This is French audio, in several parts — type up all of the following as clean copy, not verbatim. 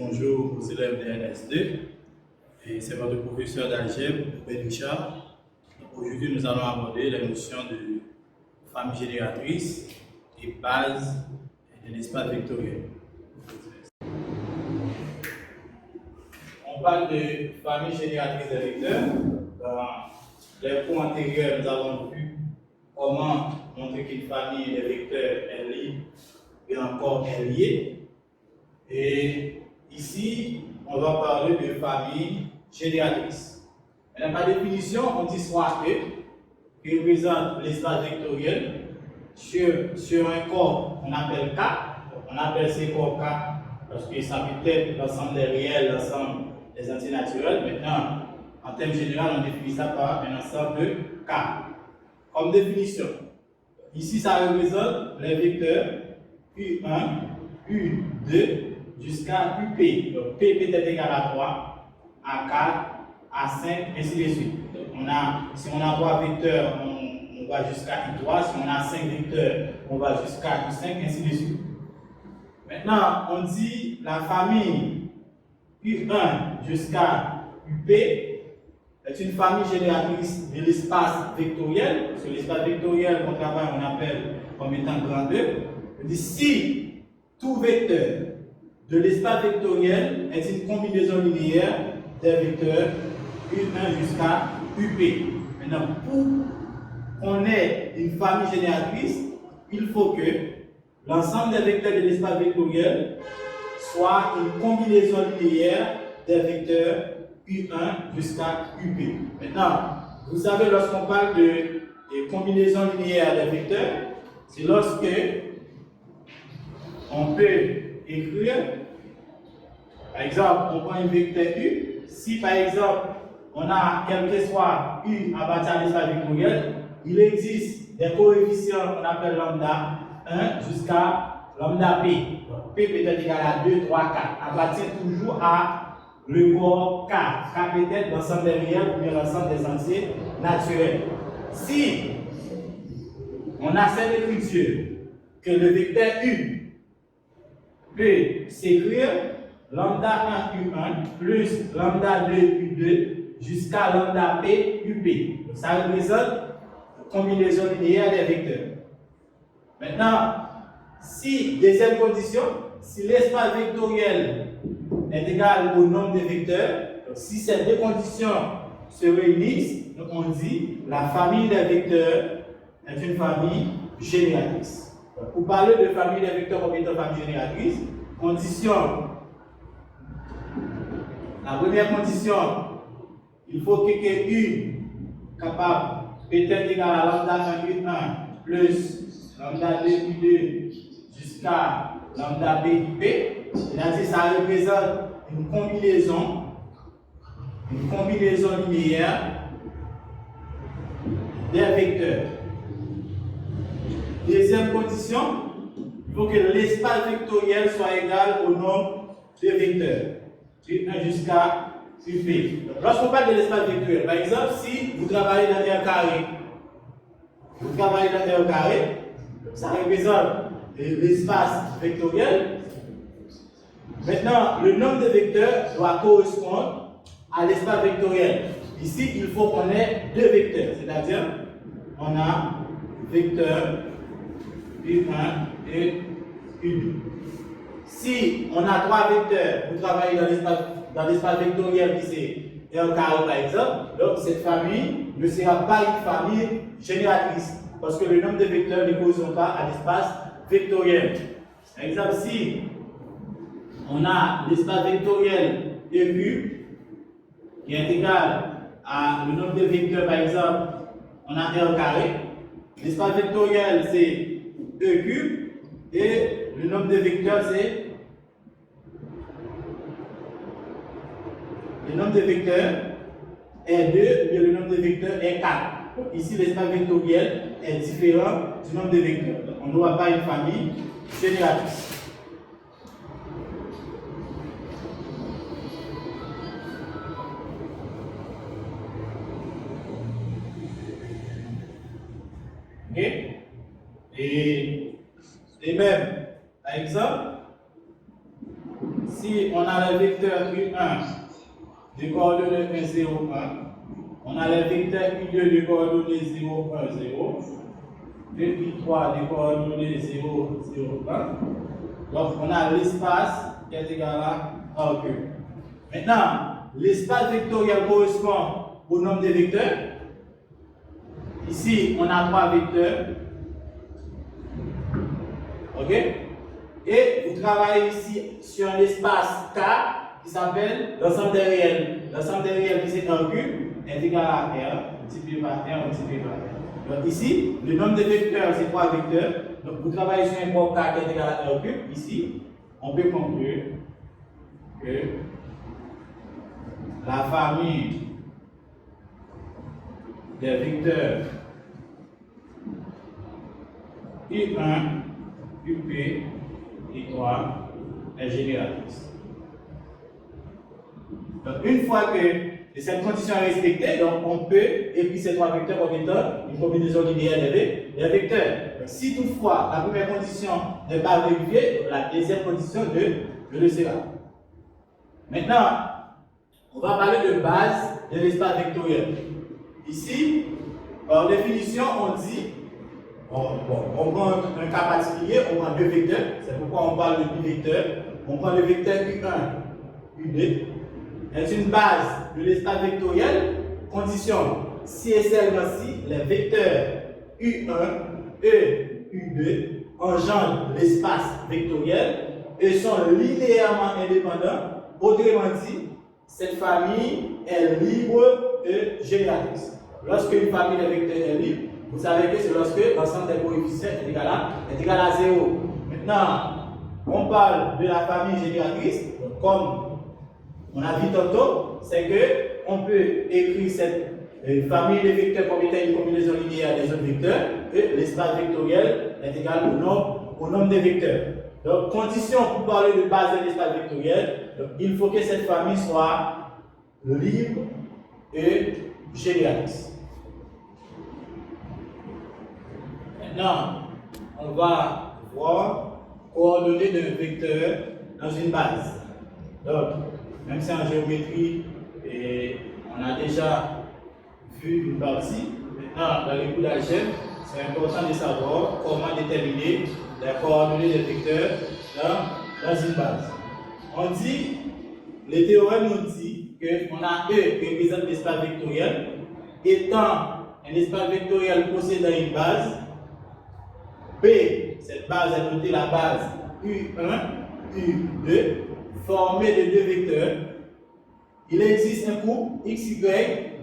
bonjour aux élèves de NS2. Et c'est votre professeur d'algèbre, Ben Richard. Aujourd'hui, nous allons aborder la notion de famille génératrice et base de l'espace vectoriel. On parle de famille génératrice des vecteurs. Dans les cours antérieurs, nous avons vu comment montrer qu'une famille de vecteurs est libre et encore est liée. Et ici, on va parler de famille génératrice. Dans la définition, on dit soit E, qui représente l'espace vectoriel, sur un corps, on appelle K, on appelle ces corps K, parce que ça peut être l'ensemble des réels, l'ensemble des entiers naturels. Maintenant, en termes généraux, on définit ça par un ensemble de K. Comme définition, ici, ça représente les vecteurs U1, U2, jusqu'à UP. Donc P peut être égal à 3, à 4, à 5, ainsi de suite. Donc si on a 3 vecteurs, on va jusqu'à U3. Si on a 5 vecteurs, on va jusqu'à U5, ainsi de suite. Maintenant, on dit la famille U1 jusqu'à UP est une famille génératrice de l'espace vectoriel. Parce que l'espace vectoriel qu'on travaille, on appelle comme étant grand 2. On dit si tout vecteur de l'espace vectoriel est une combinaison linéaire des vecteurs U1 jusqu'à UP. Maintenant, pour qu'on ait une famille génératrice, il faut que l'ensemble des vecteurs de l'espace vectoriel soit une combinaison linéaire des vecteurs U1 jusqu'à UP. Maintenant, vous savez, lorsqu'on parle de combinaison linéaire des vecteurs, c'est lorsque on peut écrire, par exemple, on prend un vecteur U. Si par exemple, on a quel que soit U à partir de l'espace vectoriel, il existe des coefficients qu'on appelle lambda 1 jusqu'à lambda P. Donc, P peut être égal à 2, 3, 4. Appartient toujours à le corps K. K peut être l'ensemble des réels ou bien l'ensemble des entiers naturels. Si on a cette écriture que le vecteur U peut s'écrire lambda 1 U1 plus lambda 2 U2 jusqu'à lambda P UP. Donc, ça représente une combinaison linéaire des vecteurs. Maintenant, si, deuxième condition, si l'espace vectoriel est égal au nombre de vecteurs, donc si ces deux conditions se réunissent, donc on dit la famille des vecteurs est une famille génératrice. Pour parler de famille des vecteurs comme étant famille génératrice, condition. La première condition, il faut que U capable peut-être égal à lambda 1 U1 plus lambda 2 U2 jusqu'à lambda B UP. C'est-à-dire ça représente une combinaison linéaire des vecteurs. Deuxième condition, il faut que l'espace vectoriel soit égal au nombre de vecteurs, U1 jusqu'à UP. Lorsqu'on parle de l'espace vectoriel, par exemple, si vous travaillez dans un carré, ça représente l'espace vectoriel. Maintenant, le nombre de vecteurs doit correspondre à l'espace vectoriel. Ici, il faut qu'on ait deux vecteurs, c'est-à-dire on a vecteur U1 et U2. Si on a trois vecteurs, vous travaillez dans l'espace vectoriel qui c'est un carré par exemple, donc cette famille ne sera pas une famille génératrice parce que le nombre de vecteurs ne correspond pas à l'espace vectoriel. Par exemple, si on a l'espace vectoriel EU qui est égal à le nombre de vecteurs, par exemple, on a un carré. L'espace vectoriel c'est E cube et le nombre de vecteurs c'est le nombre de vecteurs est 2 et le nombre de vecteurs est 4. Donc ici l'espace vectoriel est différent du nombre de vecteurs. Donc on n'aura pas une famille génératrice. Ok? Et même, par exemple, si on a le vecteur U1 de coordonnées 1, 0, 1, on a le vecteur U2 de coordonnées 0, 1, 0, le U3 de coordonnées 0, 0, 1. Donc, on a l'espace qui est égal à AQ. Maintenant, l'espace vectoriel correspond au nombre de vecteurs. Ici, on a 3 vecteurs. OK? Et vous travaillez ici sur un espace K qui s'appelle l'ensemble des réels. L'ensemble des réels qui c'est AQ est égal à R multiplié par R multiplié par R. Donc ici, le nombre de vecteurs, c'est 3 vecteurs. Donc vous travaillez sur un corps K qui est égal à R cube. Ici, on peut conclure que la famille des vecteurs U1, UP, U3 est génératrice. Donc une fois que cette condition est respectée, donc on peut écrire ces 3 vecteurs comme étant une combinaison linéaire des vecteurs. Donc, si toutefois la première condition n'est pas vérifiée, la deuxième condition le sera. Maintenant, on va parler de base de l'espace vectoriel. Ici, par définition, on dit, on prend un cas particulier, on prend 2 vecteurs, c'est pourquoi on parle de bivecteur. On prend le vecteur U1, U2, est une base de l'espace vectoriel, condition si et seulement si les vecteurs U1 et U2 engendrent l'espace vectoriel et sont linéairement indépendants. Autrement dit, cette famille est libre et génératrice. Lorsque une famille de vecteurs est libre, vous savez que c'est lorsque l'ensemble des coefficients est égal à 0. Maintenant, on parle de la famille génératrice, comme on a vu tantôt, c'est qu'on peut écrire cette famille de vecteurs comme étant une combinaison linéaire des autres vecteurs et l'espace vectoriel est égal au nombre de vecteurs. Donc, condition pour parler de base de l'espace vectoriel, donc, il faut que cette famille soit libre et génératrice. Maintenant, on va voir coordonnées d'un vecteur dans une base. Donc, même si en géométrie, on a déjà vu une partie, maintenant dans les cours d'algèbre, c'est important de savoir comment déterminer les coordonnées des vecteurs dans une base. On dit, les théorèmes nous disent qu'on a E qui représente l'espace vectoriel, étant un espace vectoriel possédant une base, B, cette base est notée la base U1, U2, formée de 2 vecteurs. Il existe un couple XY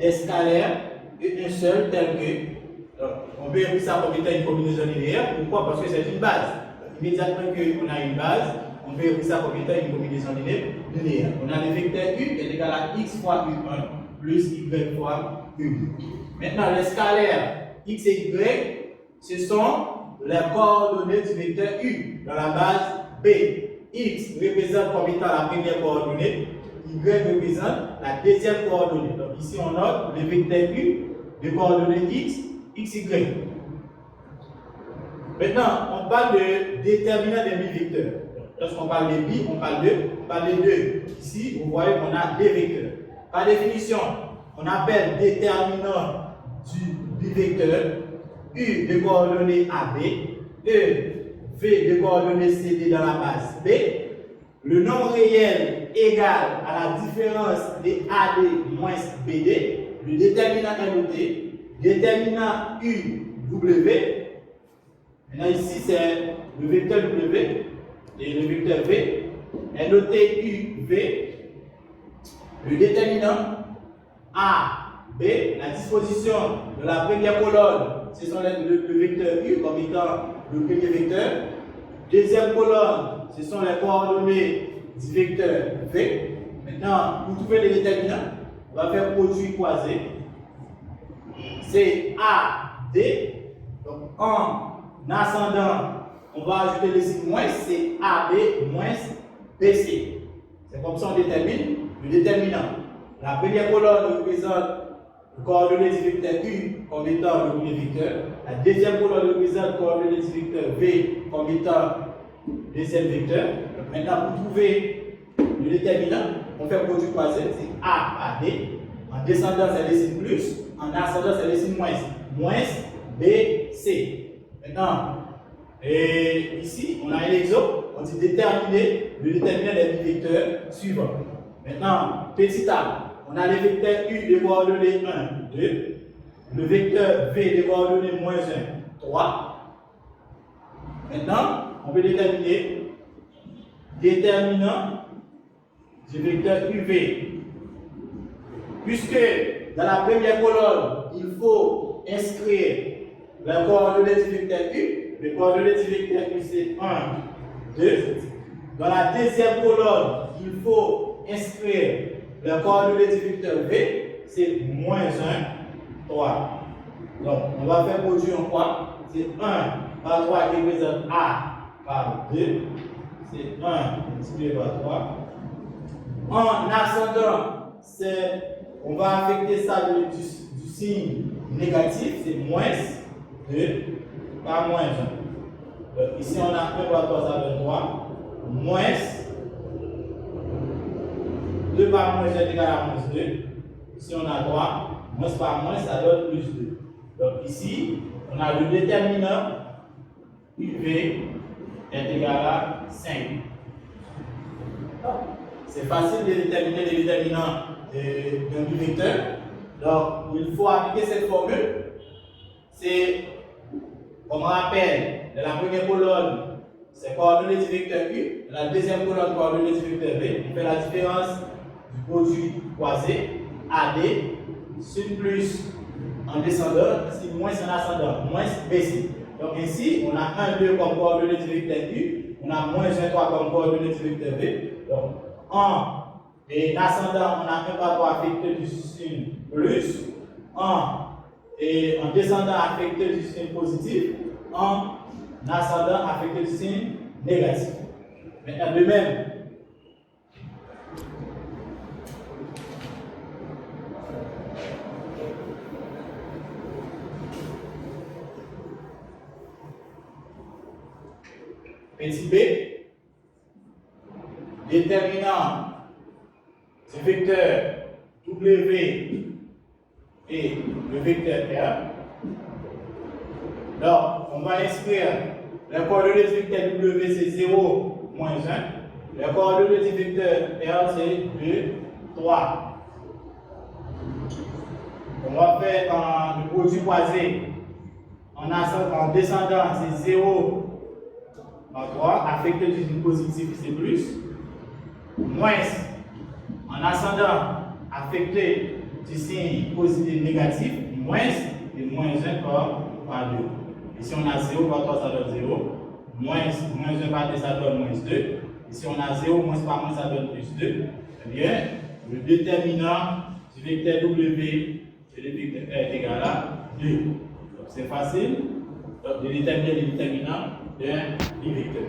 des scalaires et un seul tel que. Donc, on peut écrire ça comme étant une combinaison linéaire. Pourquoi? Parce que c'est une base. Immédiatement qu'on a une base, on peut écrire ça comme étant une combinaison linéaire. On a le vecteur U qui est égal à X fois U1 plus Y fois U2. Maintenant, les scalaires X et Y, ce sont les coordonnées du vecteur U dans la base B. X représente comme étant la première coordonnée, Y représente la deuxième coordonnée. Donc ici on note le vecteur U de coordonnées X, XY. Maintenant, on parle de déterminant des bivecteurs. Lorsqu'on parle de bi, on parle de 2. Ici, vous voyez qu'on a 2 vecteurs. Par définition, on appelle déterminant du bivecteur U de coordonnées AB, E, V de coordonnées CD dans la base B, le nombre réel égal à la différence de AD moins BD, le déterminant est noté, déterminant UW, maintenant ici c'est le vecteur W et le vecteur V, est noté UV, le déterminant AB, la disposition de la première colonne, ce sont le vecteur U comme étant le premier vecteur. Deuxième colonne, ce sont les coordonnées du vecteur V. Maintenant, pour trouver les déterminants, on va faire produit croisé. C'est AD. Donc, en ascendant, on va ajouter le signe moins, c'est AB moins BC. C'est comme ça qu'on détermine le déterminant. La première colonne représente le coordonnée du vecteur U comme étant le premier vecteur. La deuxième colonne représente le coordonnée du vecteur V comme étant le deuxième vecteur. Maintenant, pour trouver le déterminant, on fait produit croisé, c'est A par D. En descendant, c'est les signes plus. En ascendant, c'est les signes moins. Moins B, C. Maintenant, et ici, on a un exemple. On dit déterminer le déterminant des vecteurs suivants. Maintenant, petit a, on a les vecteurs U de coordonnées 1, 2. Le vecteur V de coordonnées moins 1, 3. Maintenant, on peut déterminer déterminant du vecteur UV. Puisque dans la première colonne, il faut inscrire les coordonnées du vecteur U. Les coordonnées du vecteur U, c'est 1, 2. Dans la deuxième colonne, il faut inscrire les coordonnées du vecteur V, c'est moins 1, 3. Donc, on va faire produire en quoi? C'est 1 par 3 qui représente A par 2. C'est 1 multiplié par 3. En ascendant, on va affecter ça du signe négatif, c'est moins 2 par moins 1. Donc ici on a 1 par 3, ça donne 3. Moins 2 par moins 1 égale à moins 2. Ici on a 3. Moins par moins, ça donne plus 2. Donc ici, on a le déterminant UV est égal à 5. C'est facile de déterminer les déterminants d'un vecteur. Donc, il faut appliquer cette formule. C'est, on rappelle, dans la première colonne, c'est coordonnées du vecteur U. Dans la deuxième colonne, coordonnées du vecteur V. On fait la différence du produit croisé AD sur plus en descendant, ici moins en ascendant, moins BC. Donc ici, on a 1, 2 comme coordonnées du vecteur U. On a moins 1, 3 comme coordonnées du vecteur V. Donc, en ascendant, on a 1 par 3 affecté du signe plus. En descendant, affecté du signe positif. En ascendant, affecté du signe négatif. Maintenant, de même, petit b, déterminant du vecteur W et le vecteur R. Donc, on va inscrire les coordonnées du vecteur W, c'est 0, moins 1. Les coordonnées du vecteur R, c'est 2, 3. On va faire le produit croisé. En descendant, c'est 0 par 3. Affecté du signe positif, c'est plus. Moins. En ascendant, affecté du signe positif négatif, moins, et moins 1 par 2. Ici, on a 0 par 3, ça donne 0. Moins 1 par 2, ça donne moins 2. Ici, on a 0, moins par moins, ça donne plus 2. Eh bien, le déterminant du vecteur W et le vecteur R est égal à 2. Donc, c'est facile de déterminer les déterminants d'un vecteur.